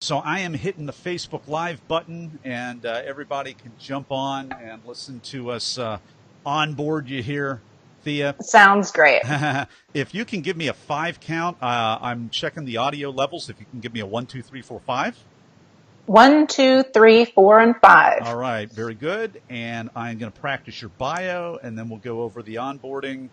So I am hitting the Facebook Live button, and everybody can jump on and listen to us onboard you here, Thea. Sounds great. If you can give me a 5 count, I'm checking the audio levels. If you can give me a 1, 2, 3, 4, 5. 1, 2, 3, 4, and 5. All right, very good. And I'm going to practice your bio, and then we'll go over the onboarding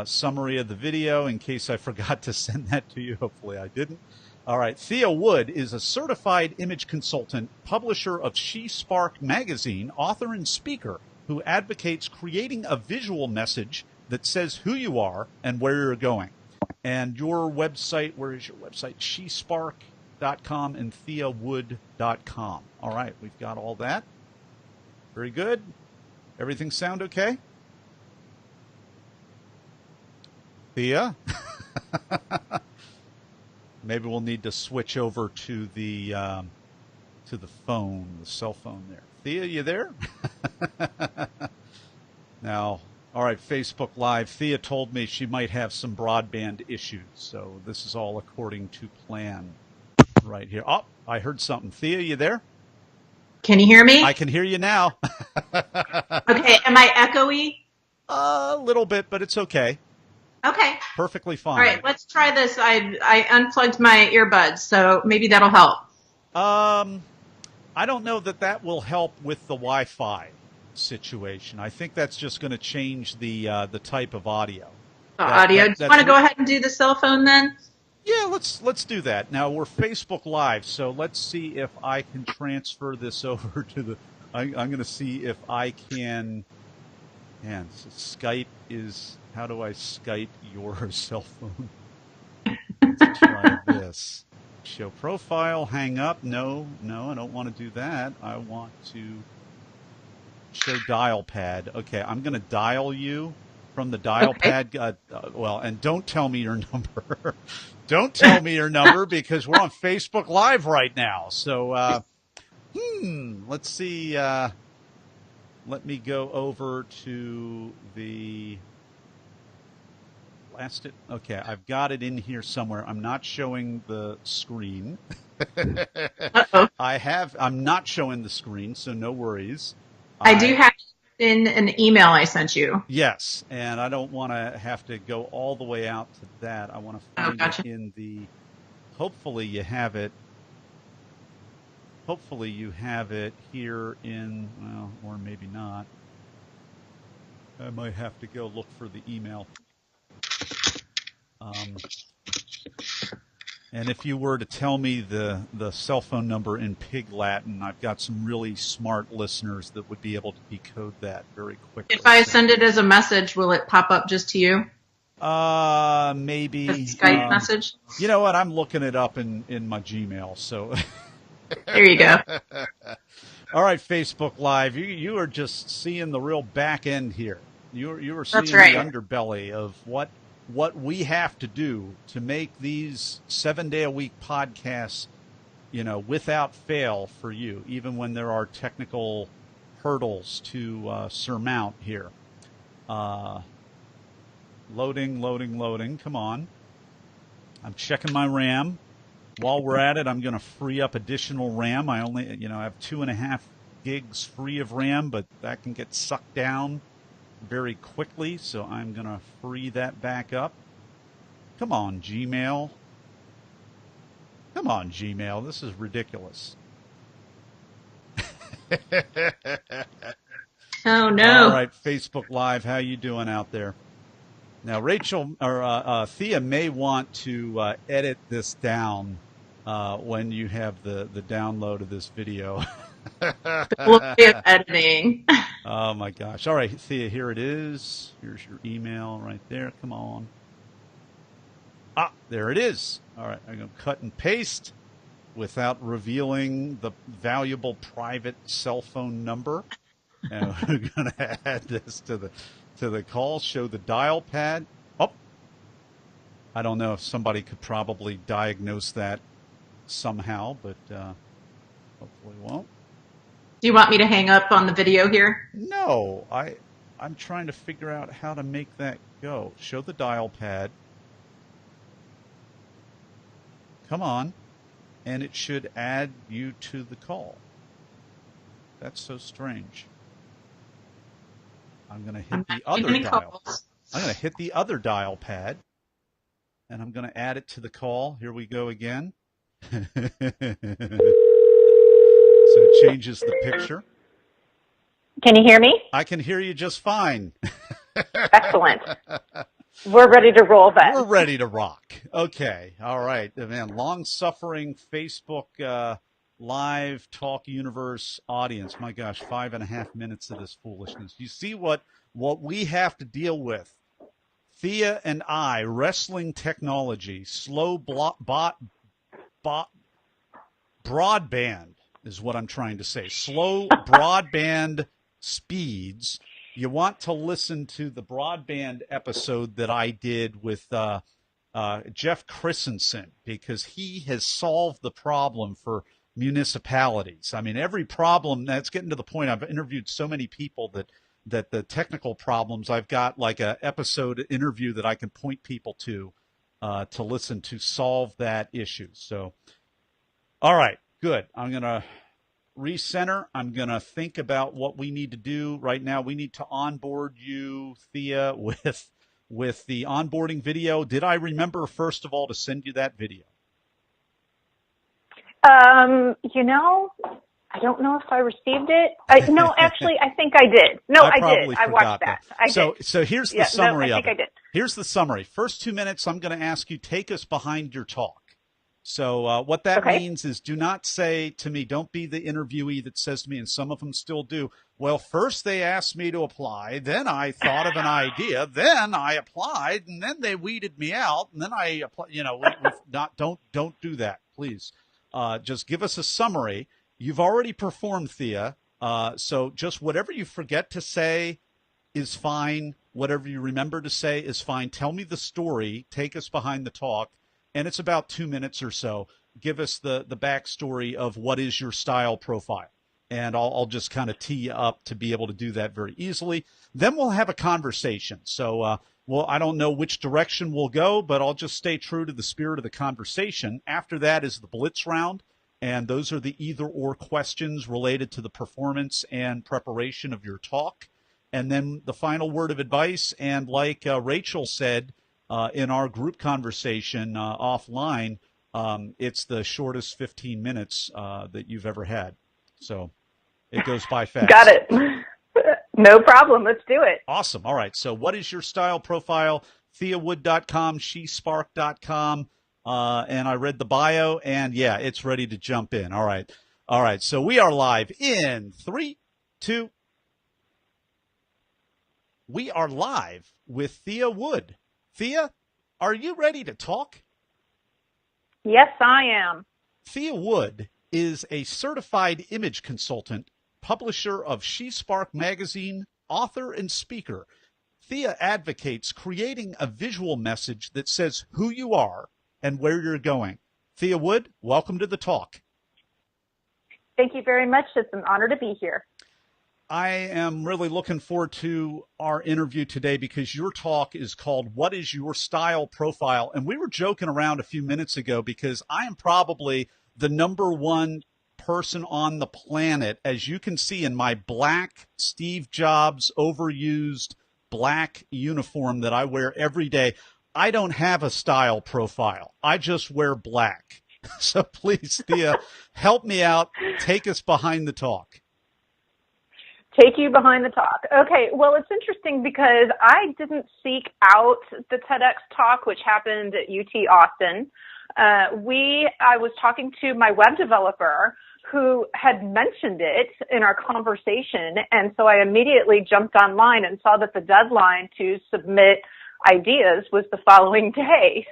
summary of the video in case I forgot to send that to you. Hopefully I didn't. All right, TheaWood is a certified image consultant, publisher of She Spark magazine, author and speaker who advocates creating a visual message that says who you are and where you're going. And your website, where is your website? SheSpark.com and TheaWood.com. All right, we've got all that. Very good. Everything sound okay? Thea? Maybe we'll need to switch over to the phone, the cell phone there. Thea, you there? Now, all right, Facebook Live. Thea told me she might have some broadband issues, so this is all according to plan right here. Oh, I heard something. Thea, you there? Can you hear me? I can hear you now. Okay, am I echoey? A little bit, but it's okay. Okay. Perfectly fine. All right, let's try this. I unplugged my earbuds, so maybe that'll help. I don't know that will help with the Wi-Fi situation. I think that's just going to change the type of audio. Audio. Do you want to go ahead and do the cell phone then? Yeah, let's do that. Now we're Facebook Live, so let's see if I can transfer this over to the. I'm going to see if I can. Man, so Skype is. How do I Skype your cell phone? Let's try this. Show profile, hang up. No, I don't want to do that. I want to show dial pad. Okay, I'm going to dial you from the dial pad. Well, and don't tell me your number. Don't tell me your number because we're on Facebook Live right now. So, let's see. Let me go over to the last. Okay, I've got it in here somewhere. I'm not showing the screen. I'm not showing the screen, so no worries. I do have it in an email I sent you. Yes, and I don't want to have to go all the way out to that. I want to find it in the. Hopefully you have it. Hopefully you have it here in, well, or maybe not. I might have to go look for the email. And if you were to tell me the cell phone number in Pig Latin, I've got some really smart listeners that would be able to decode that very quickly. If I send it as a message, will it pop up just to you? Maybe. A Skype message? You know what? I'm looking it up in my Gmail, so. There you go. All right, Facebook Live. You are just seeing the real back end here. You are seeing the underbelly of what we have to do to make these 7-day-a-week podcasts, without fail for you, even when there are technical hurdles to surmount here. Loading. Come on. I'm checking my RAM. While we're at it, I'm going to free up additional RAM. I only, I have 2.5 gigs free of RAM, but that can get sucked down very quickly, so I'm going to free that back up. Come on, Gmail. Come on, Gmail. This is ridiculous. Oh, no. All right, Facebook Live, how you doing out there? Now, Thea may want to edit this down when you have the download of this video. We'll be editing. Oh, my gosh. All right, Thea, here it is. Here's your email right there. Come on. Ah, there it is. All right, I'm going to cut and paste without revealing the valuable private cell phone number. And we're going to add this to the call, show the dial pad. Oh, I don't know if somebody could probably diagnose that somehow, but hopefully won't. Do you want me to hang up on the video here? No, I'm trying to figure out how to make that go. Show the dial pad. Come on. and it should add you to the call. That's so strange. I'm going to hit the other dial. I'm going to hit the other dial pad, and I'm going to add it to the call. Here we go again. So it changes the picture. Can you hear me? I can hear you just fine. Excellent. We're ready to roll then. We're ready to rock. Okay. All right. Man, long-suffering Facebook live talk universe audience. My gosh, 5.5 minutes of this foolishness. You see what we have to deal with. Thea and I, wrestling technology, slow broadband is what I'm trying to say. Slow broadband speeds. You want to listen to the broadband episode that I did with Jeff Christensen, because he has solved the problem for municipalities. I mean, every problem, that's getting to the point. I've interviewed so many people that the technical problems, I've got like a episode interview that I can point people to listen to solve that issue. So, all right, good. I'm going to recenter. I'm going to think about what we need to do right now. We need to onboard you, Thea, with the onboarding video. Did I remember, first of all, to send you that video? I don't know if I received it. No, actually, I think I did. No, I did. I watched that. So here's the summary of it. I did. Here's the summary. First 2 minutes, I'm going to ask you, take us behind your talk. So what that means is, do not say to me, don't be the interviewee that says to me, and some of them still do, well, first they asked me to apply, then I thought of an idea, then I applied, and then they weeded me out, and then I applied. Don't do that, please. Just give us a summary. You've already performed, Thea, so just whatever you forget to say is fine. Whatever you remember to say is fine. Tell me the story. Take us behind the talk. And it's about 2 minutes or so. Give us the backstory of what is your style profile. And I'll just kind of tee you up to be able to do that very easily. Then we'll have a conversation. So, I don't know which direction we'll go, but I'll just stay true to the spirit of the conversation. After that is the blitz round. And those are the either-or questions related to the performance and preparation of your talk. And then the final word of advice. And like Rachel said in our group conversation offline, it's the shortest 15 minutes that you've ever had. So it goes by fast. Got it. No problem. Let's do it. Awesome. All right. So what is your style profile? TheaWood.com, SheSpark.com. And I read the bio, and yeah, it's ready to jump in. All right. All right. So we are live in 3, 2. We are live with Thea Wood. Thea, are you ready to talk? Yes, I am. Thea Wood is a certified image consultant, publisher of SheSpark magazine, author, and speaker. Thea advocates creating a visual message that says who you are and where you're going. Thea Wood, welcome to the talk. Thank you very much. It's an honor to be here. I am really looking forward to our interview today because your talk is called What is Your Style Profile? And we were joking around a few minutes ago because I am probably the number one person on the planet, as you can see in my black Steve Jobs overused black uniform that I wear every day. I don't have a style profile. I just wear black. So please, Thea, help me out. Take us behind the talk. Take you behind the talk. Okay, well, it's interesting because I didn't seek out the TEDx talk, which happened at UT Austin. I was talking to my web developer who had mentioned it in our conversation, and so I immediately jumped online and saw that the deadline to submit ideas was the following day.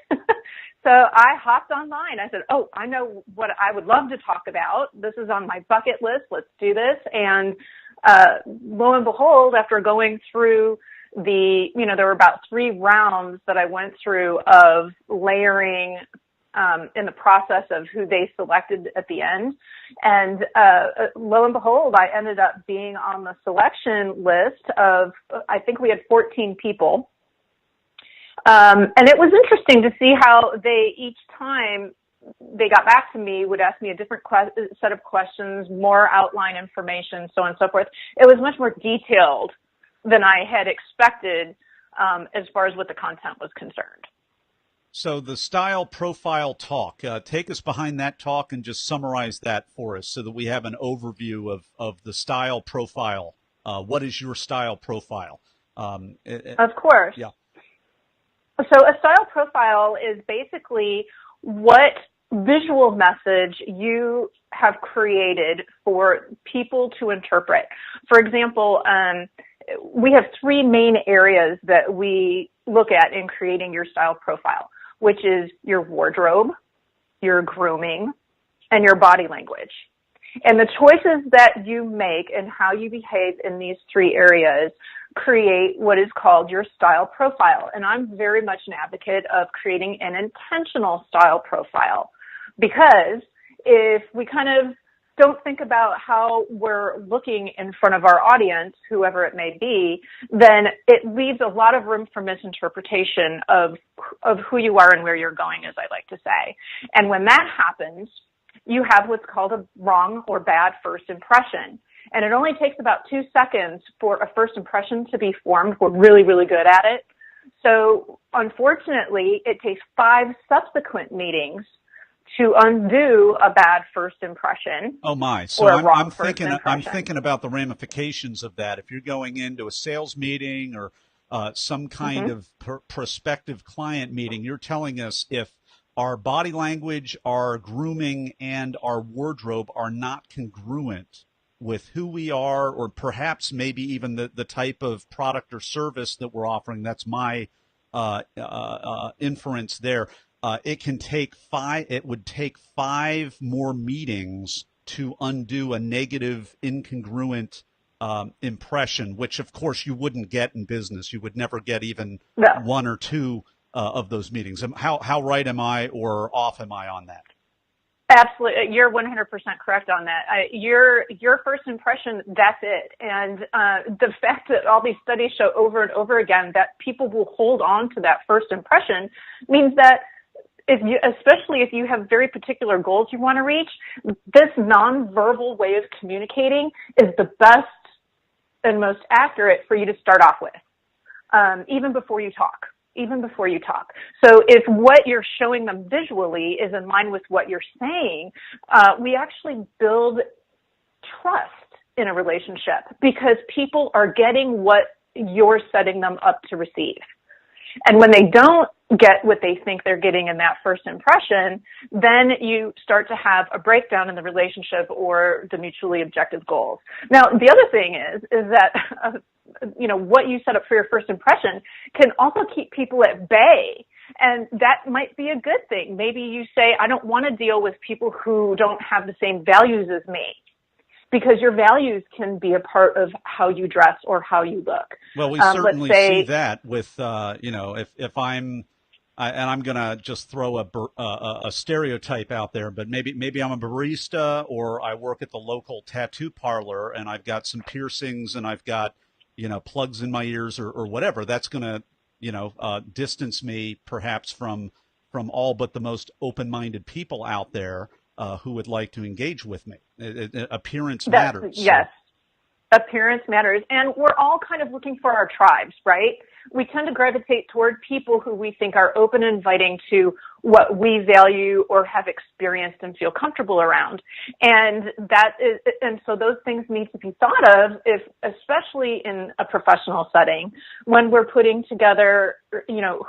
So I hopped online. I said, oh, I know what I would love to talk about. This is on my bucket list. Let's do this. And lo and behold, after going through there were about 3 rounds that I went through of layering in the process of who they selected at the end. And lo and behold, I ended up being on the selection list of, I think we had 14 people. And it was interesting to see how they each time they got back to me, would ask me a different set of questions, more outline information, so on and so forth. It was much more detailed than I had expected as far as what the content was concerned. So the style profile talk, take us behind that talk and just summarize that for us so that we have an overview of the style profile. What is your style profile? Of course. Yeah. So a style profile is basically what visual message you have created for people to interpret. For example, we have three main areas that we look at in creating your style profile, which is your wardrobe, your grooming, and your body language. And the choices that you make and how you behave in these three areas create what is called your style profile. And I'm very much an advocate of creating an intentional style profile, because if we kind of don't think about how we're looking in front of our audience, whoever it may be, then it leaves a lot of room for misinterpretation of who you are and where you're going, as I like to say. And when that happens, you have what's called a wrong or bad first impression. And it only takes about 2 seconds for a first impression to be formed. We're really, really good at it. So unfortunately, it takes 5 subsequent meetings to undo a bad first impression. Oh my! So I'm thinking about the ramifications of that. If you're going into a sales meeting or some kind of prospective client meeting, you're telling us if our body language, our grooming, and our wardrobe are not congruent with who we are, or perhaps maybe even the type of product or service that we're offering. That's my inference there. It would take 5 more meetings to undo a negative, incongruent impression, which of course you wouldn't get in business. You would never get even 1 or 2 of those meetings. How right am I or off am I on that? Absolutely. You're 100% correct on that. Your first impression, that's it. And the fact that all these studies show over and over again that people will hold on to that first impression means that especially if you have very particular goals you want to reach, this nonverbal way of communicating is the best and most accurate for you to start off with, even before you talk. So if what you're showing them visually is in line with what you're saying, we actually build trust in a relationship because people are getting what you're setting them up to receive. And when they don't get what they think they're getting in that first impression, then you start to have a breakdown in the relationship or the mutually objective goals. Now, the other thing is that what you set up for your first impression can also keep people at bay. And that might be a good thing. Maybe you say, I don't want to deal with people who don't have the same values as me, because your values can be a part of how you dress or how you look. Well, we certainly see that with, if I'm, and I'm going to just throw a stereotype out there, but maybe I'm a barista or I work at the local tattoo parlor and I've got some piercings and I've got, plugs in my ears or whatever. That's going to, distance me perhaps from all but the most open-minded people out there who would like to engage with me. Appearance matters. Yes. Appearance matters. And we're all kind of looking for our tribes, right? We tend to gravitate toward people who we think are open and inviting to what we value or have experienced and feel comfortable around. And so those things need to be thought of, especially in a professional setting, when we're putting together,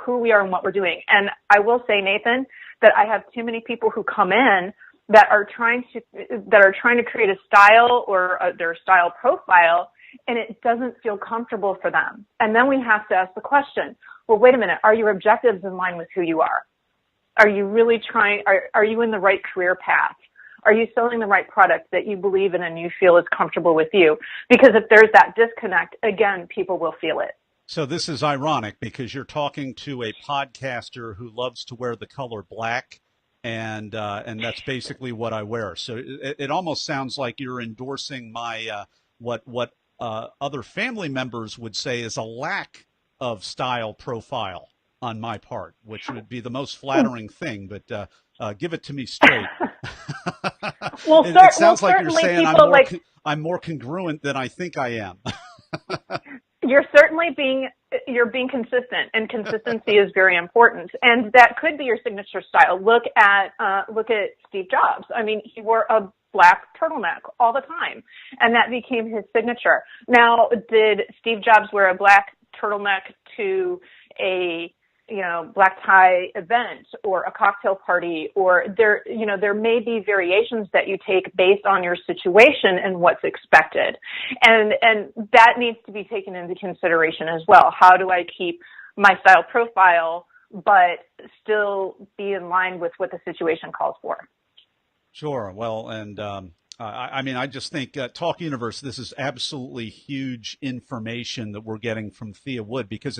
who we are and what we're doing. And I will say, Nathan, that I have too many people who come in that are trying to create a style or their style profile, and it doesn't feel comfortable for them. And then we have to ask the question, well, wait a minute, are your objectives in line with who you are? Are you really are you in the right career path? Are you selling the right product that you believe in and you feel is comfortable with you? Because if there's that disconnect, again, people will feel it. So this is ironic because you're talking to a podcaster who loves to wear the color black. And that's basically what I wear. So it almost sounds like you're endorsing my what other family members would say is a lack of style profile on my part, which would be the most flattering thing. But Give it to me straight. Well, it sounds like you're saying I'm more congruent than I think I am. You're certainly being consistent, and consistency is very important. And that could be your signature style. Look at Steve Jobs. I mean, he wore a black turtleneck all the time, and that became his signature. Now, did Steve Jobs wear a black turtleneck to a black tie event or a cocktail party? Or there may be variations that you take based on your situation and what's expected. And that needs to be taken into consideration as well. How do I keep my style profile, but still be in line with what the situation calls for? Sure. Well, and I just think Talk Universe, this is absolutely huge information that we're getting from TheaWood, because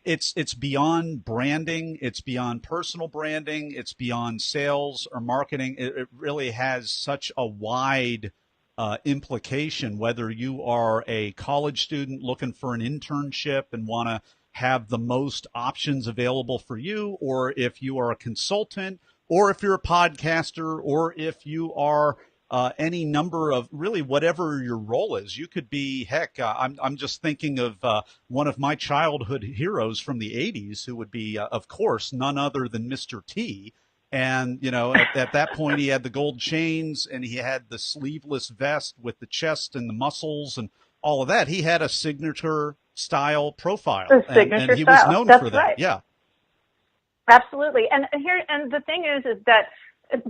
it's beyond branding, it's beyond personal branding, it's beyond sales or marketing. It really has such a wide implication, whether you are a college student looking for an internship and want to have the most options available for you, or if you are a consultant, or if you're a podcaster, or if you are any number of really whatever your role is. You could be, heck, I'm just thinking of one of my childhood heroes from the 80s, who would be, of course, none other than Mr. T. And, at that point, he had the gold chains and he had the sleeveless vest with the chest and the muscles and all of that. He had a signature style profile. And he was known for that. Right. Yeah. Absolutely. And the thing is that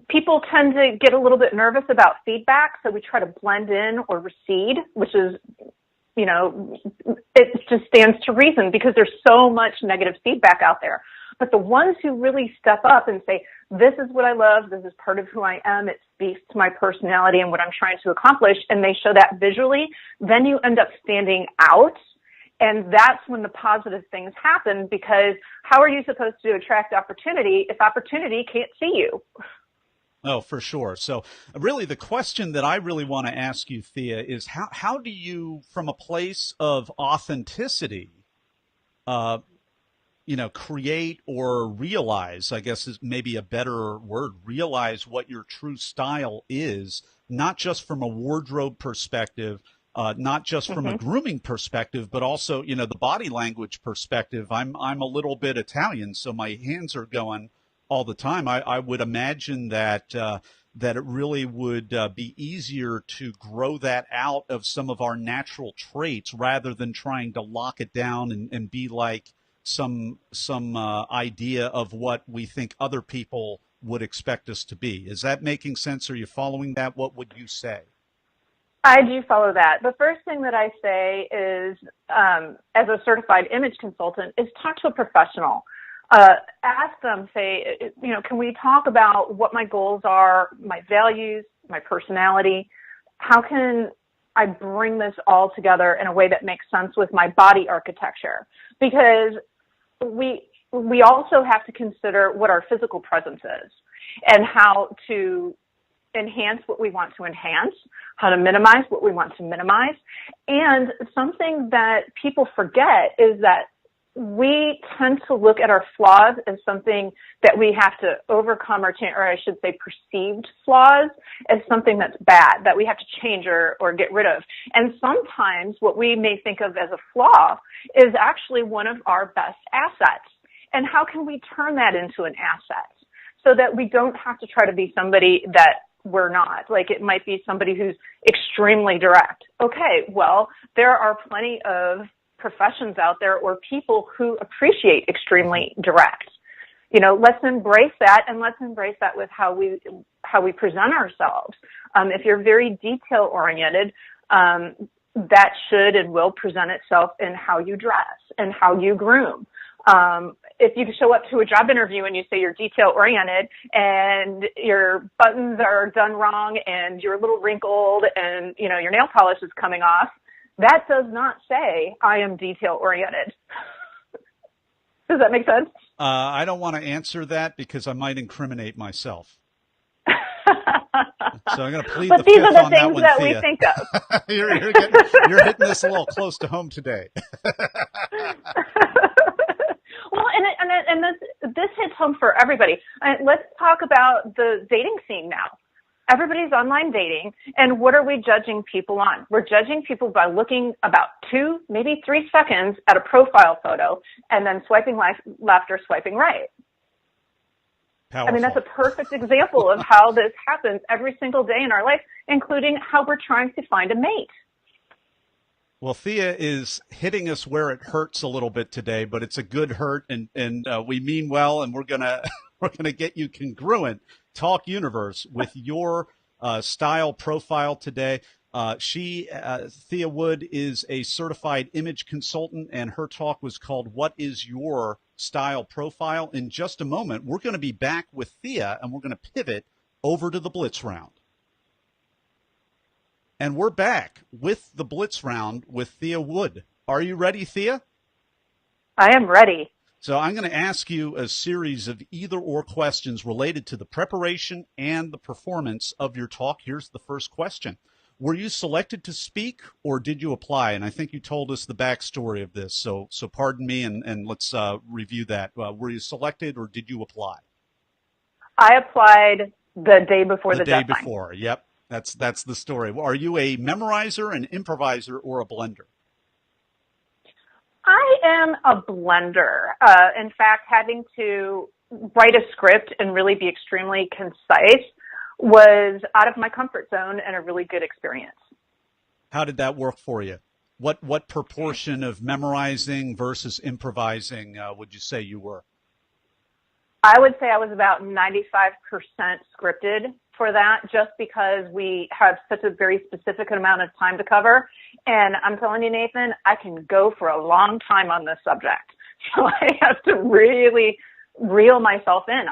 people tend to get a little bit nervous about feedback, so we try to blend in or recede, which is, it just stands to reason because there's so much negative feedback out there. But the ones who really step up and say, this is what I love, this is part of who I am, it speaks to my personality and what I'm trying to accomplish, and they show that visually, then you end up standing out. And that's when the positive things happen, because how are you supposed to attract opportunity if opportunity can't see you? Oh, for sure. So really the question that I really want to ask you, Thea, is how do you, from a place of authenticity, create or realize, I guess is maybe a better word, realize what your true style is, not just from a wardrobe perspective, not just from a grooming perspective, but also, the body language perspective. I'm a little bit Italian, so my hands are going all the time. I would imagine that it really would be easier to grow that out of some of our natural traits rather than trying to lock it down and be like some idea of what we think other people would expect us to be. Is that making sense? Are you following that? What would you say? I do follow that. The first thing that I say is, as a certified image consultant, is talk to a professional. Ask them, say, can we talk about what my goals are, my values, my personality? How can I bring this all together in a way that makes sense with my body architecture? Because we also have to consider what our physical presence is and how to enhance what we want to enhance, how to minimize what we want to minimize. And something that people forget is that we tend to look at our flaws as something that we have to overcome or I should say perceived flaws as something that's bad, that we have to change or get rid of. And sometimes what we may think of as a flaw is actually one of our best assets. And how can we turn that into an asset so that we don't have to try to be somebody that we're not? Like, it might be somebody who's extremely direct. Okay, well, there are plenty of professions out there or people who appreciate extremely direct. Let's embrace that, and let's embrace that with how we present ourselves. If you're very detail oriented, that should and will present itself in how you dress and how you groom. If you show up to a job interview and you say you're detail oriented and your buttons are done wrong and you're a little wrinkled and, your nail polish is coming off, that does not say I am detail oriented. Does that make sense? I don't want to answer that because I might incriminate myself. So I'm going to plead the fifth on that one. But these are the things that we think of. You're hitting this a little close to home today. Well, and this hits home for everybody. And let's talk about the dating scene now. Everybody's online dating, and what are we judging people on? We're judging people by looking about 2, maybe 3 seconds at a profile photo and then swiping left or swiping right. Powerful. I mean, that's a perfect example of how this happens every single day in our life, including how we're trying to find a mate. Well, Thea is hitting us where it hurts a little bit today, but it's a good hurt, and we mean well, and we're gonna get you congruent Talk Universe with your style profile today. Thea Wood is a certified image consultant, and her talk was called "What is Your Style Profile?" In just a moment, we're going to be back with Thea, and we're going to pivot over to the Blitz Round. And we're back with the Blitz Round with Thea Wood. Are you ready, Thea? I am ready. So I'm going to ask you a series of either-or questions related to the preparation and the performance of your talk. Here's the first question. Were you selected to speak, or did you apply? And I think you told us the backstory of this, so pardon me, and let's review that. Were you selected, or did you apply? I applied the day before the deadline. The day before, yep. That's the story. Are you a memorizer, an improviser, or a blender? I am a blender. In fact, having to write a script and really be extremely concise was out of my comfort zone and a really good experience. How did that work for you? What proportion of memorizing versus improvising would you say you were? I would say I was about 95% scripted for that, just because we have such a very specific amount of time to cover. And I'm telling you, Nathan, I can go for a long time on this subject. So I have to really reel myself in.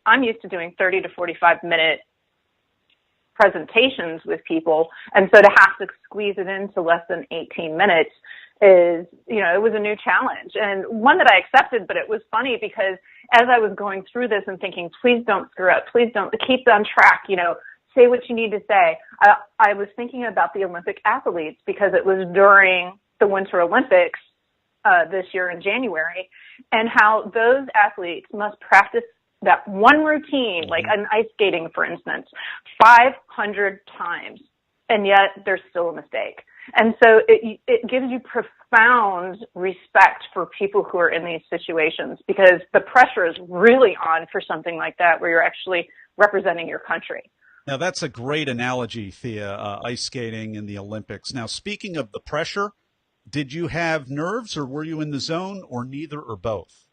I'm used to doing 30 to 45 minute presentations with people. And so to have to squeeze it into less than 18 minutes is, it was a new challenge, and one that I accepted. But it was funny because as I was going through this and thinking, please don't screw up, please don't, keep on track, say what you need to say, I was thinking about the Olympic athletes, because it was during the Winter Olympics this year in January, and how those athletes must practice that one routine, like an ice skating, for instance, 500 times, and yet there's still a mistake. And so it gives you profound respect for people who are in these situations, because the pressure is really on for something like that, where you're actually representing your country. Now, that's a great analogy, Thea, ice skating in the Olympics. Now, speaking of the pressure, did you have nerves, or were you in the zone, or neither, or both?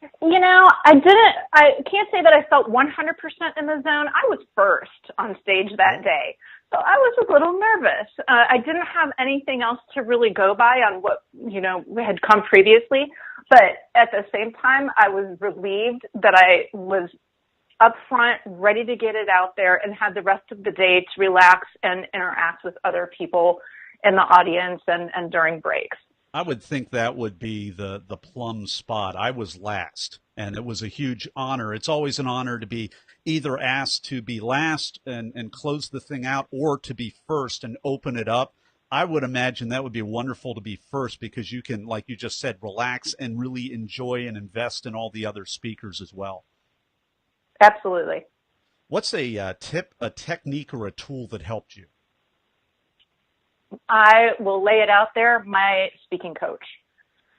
I can't say that I felt 100% in the zone. I was first on stage that day, so I was a little nervous. I didn't have anything else to really go by on what, had come previously. But at the same time, I was relieved that I was up front, ready to get it out there, and had the rest of the day to relax and interact with other people in the audience and during breaks. I would think that would be the plum spot. I was last, and it was a huge honor. It's always an honor to be either asked to be last and close the thing out, or to be first and open it up. I would imagine that would be wonderful to be first, because you can, like you just said, relax and really enjoy and invest in all the other speakers as well. Absolutely. What's a tip, a technique, or a tool that helped you? I will lay it out there. My speaking coach.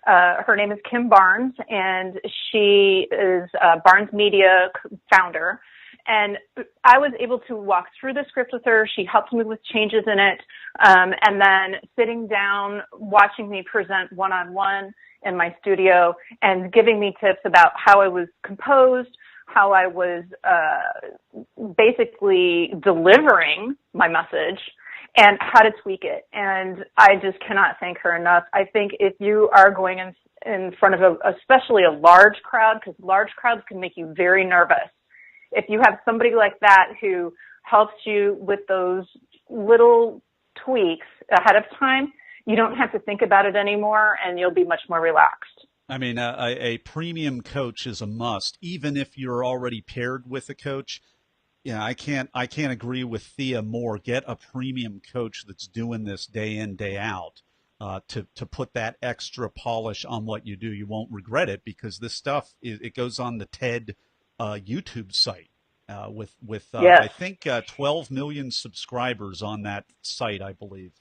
Her name is Kim Barnes, and she is Barnes Media founder. And I was able to walk through the script with her. She helped me with changes in it. And then sitting down, watching me present one-on-one in my studio, and giving me tips about how I was composed, how I was basically delivering my message, and how to tweak it. And I just cannot thank her enough. I think if you are going in front of especially a large crowd, because large crowds can make you very nervous, if you have somebody like that who helps you with those little tweaks ahead of time, you don't have to think about it anymore, and you'll be much more relaxed. I mean, a premium coach is a must, even if you're already paired with a coach. Yeah, I can't agree with Thea more. Get a premium coach that's doing this day in, day out, to put that extra polish on what you do. You won't regret it, because this stuff it goes on the TED YouTube site with Yes. I think 12 million subscribers on that site, I believe.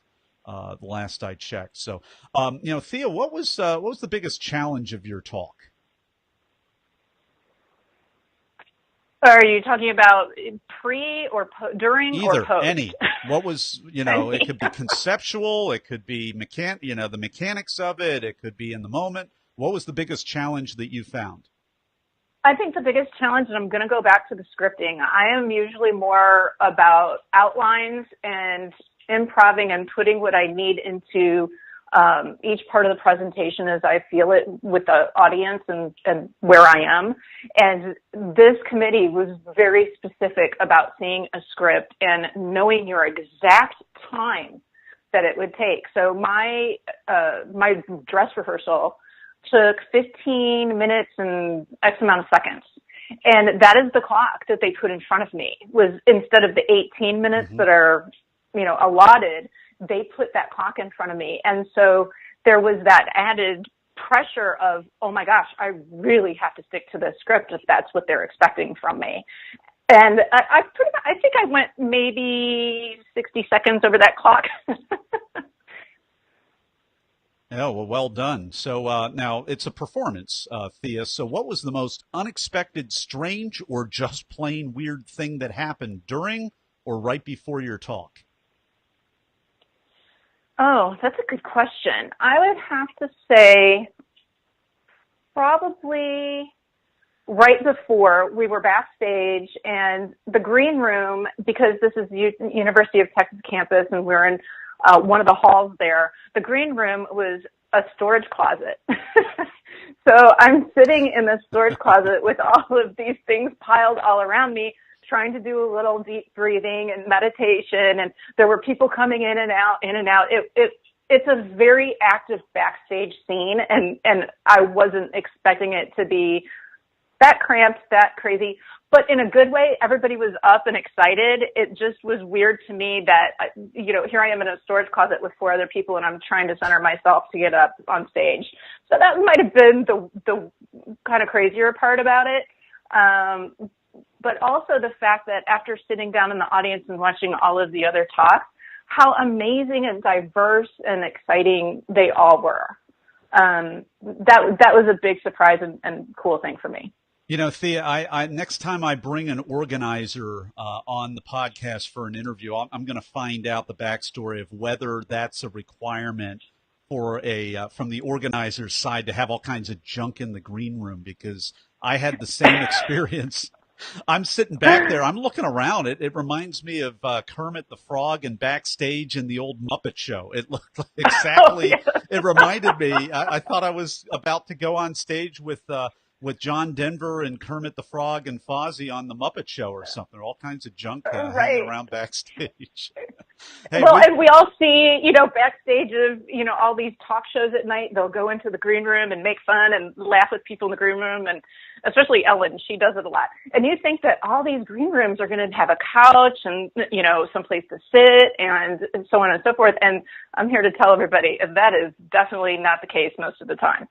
The last I checked. So, Thea, what was the biggest challenge of your talk? Are you talking about pre or during Either, or post? any. What was, it could be conceptual, it could be the mechanics of it, it could be in the moment. What was the biggest challenge that you found? I think the biggest challenge, and I'm going to go back to the scripting, I am usually more about outlines and improving and putting what I need into each part of the presentation as I feel it with the audience and where I am. And this committee was very specific about seeing a script and knowing your exact time that it would take. So my dress rehearsal took 15 minutes and X amount of seconds. And that is the clock that they put in front of me, was instead of the 18 minutes that are, allotted, they put that clock in front of me. And so there was that added pressure of, oh my gosh, I really have to stick to the script if that's what they're expecting from me. And I think I went maybe 60 seconds over that clock. Oh, well done. So now it's a performance, Thea. So what was the most unexpected, strange, or just plain weird thing that happened during or right before your talk? Oh, that's a good question. I would have to say probably right before we were backstage, and the green room, because this is University of Texas campus and we're in one of the halls there, the green room was a storage closet. So I'm sitting in the storage closet with all of these things piled all around me, trying to do a little deep breathing and meditation, and there were people coming in and out, in and out. It's a very active backstage scene, and I wasn't expecting it to be that cramped, that crazy, but in a good way. Everybody was up and excited. It just was weird to me that, here I am in a storage closet with 4 other people, and I'm trying to center myself to get up on stage. So that might have been the kind of crazier part about it. But also the fact that after sitting down in the audience and watching all of the other talks, how amazing and diverse and exciting they all were. That was a big surprise and cool thing for me. Thea, I next time I bring an organizer on the podcast for an interview, I'm going to find out the backstory of whether that's a requirement for from the organizer's side to have all kinds of junk in the green room, because I had the same experience. I'm sitting back there. I'm looking around. It reminds me of Kermit the Frog and backstage in the old Muppet Show. It looked like exactly. It reminded me. I thought I was about to go on stage with John Denver and Kermit the Frog and Fozzie on the Muppet Show or something. All kinds of junk hanging around backstage. Hey, and we all see, backstage of, all these talk shows at night, they'll go into the green room and make fun and laugh with people in the green room, and especially Ellen, she does it a lot. And you think that all these green rooms are going to have a couch and, someplace to sit and so on and so forth. And I'm here to tell everybody that is definitely not the case most of the time.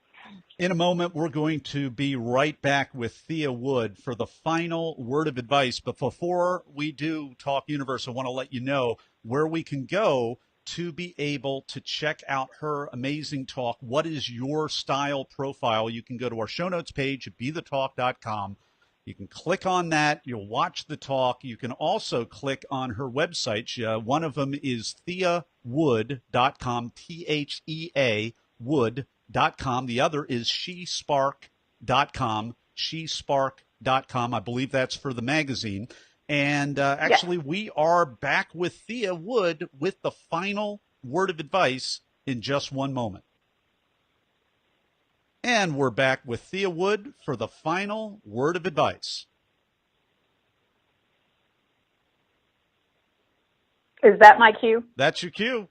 In a moment, we're going to be right back with Thea Wood for the final word of advice. But before we do talk universe, I want to let you know where we can go to be able to check out her amazing talk. What is your style profile? You can go to our show notes page at BeTheTalk.com. You can click on that. You'll watch the talk. You can also click on her website. One of them is TheaWood.com, THEA Wood.com. The other is SheSpark.com, SheSpark.com. I believe that's for the magazine. And actually, we are back with Thea Wood with the final word of advice in just one moment. And we're back with Thea Wood for the final word of advice. Is that my cue? That's your cue.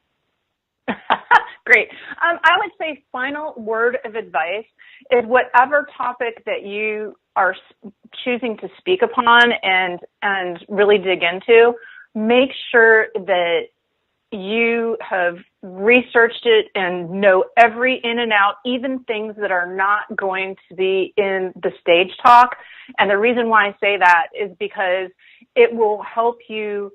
Great. I would say final word of advice is whatever topic that you are choosing to speak upon and really dig into, make sure that you have researched it and know every in and out, even things that are not going to be in the stage talk. And the reason why I say that is because it will help you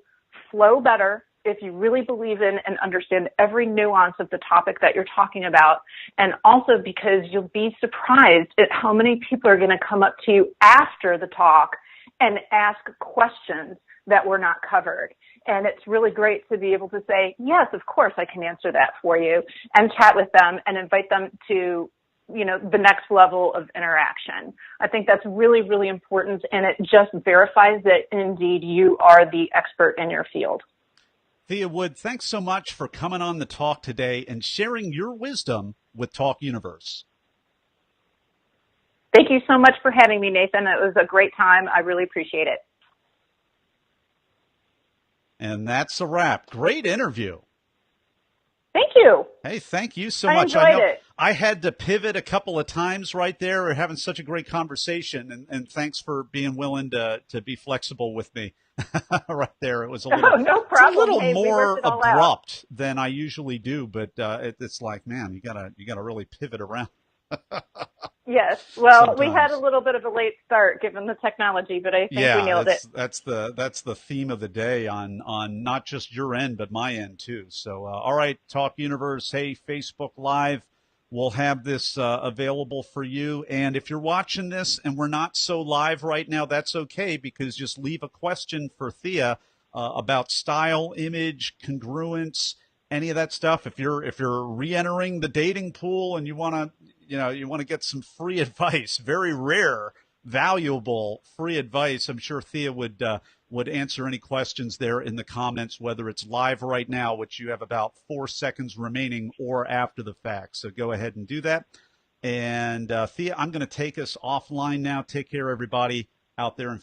flow better if you really believe in and understand every nuance of the topic that you're talking about. And also because you'll be surprised at how many people are going to come up to you after the talk and ask questions that were not covered. And it's really great to be able to say, yes, of course I can answer that for you, and chat with them and invite them to, the next level of interaction. I think that's really, really important, and it just verifies that indeed you are the expert in your field. TheaWood, thanks so much for coming on the talk today and sharing your wisdom with Talk Universe. Thank you so much for having me, Nathan. It was a great time. I really appreciate it. And that's a wrap. Great interview. Thank you. Hey, thank you so I much. enjoyed it. I had to pivot a couple of times right there. We're having such a great conversation, and thanks for being willing to be flexible with me right there. It was a little, no problem. It's a little hey, more abrupt than I usually do, but it's like, man, you gotta really pivot around. Yes. Well, Sometimes. We had a little bit of a late start given the technology, but I think we nailed it. That's the theme of the day on not just your end, but my end too. So, all right, Talk Universe, hey, Facebook Live, we'll have this available for you. And if you're watching this and we're not so live right now, that's okay, because just leave a question for Thea about style, image, congruence, any of that stuff. If you're re-entering the dating pool and you want to get some free advice, very rare, valuable free advice, I'm sure Thea would answer any questions there in the comments, whether it's live right now, which you have about 4 seconds remaining, or after the fact. So go ahead and do that. And Thea, I'm going to take us offline now. Take care, everybody out there in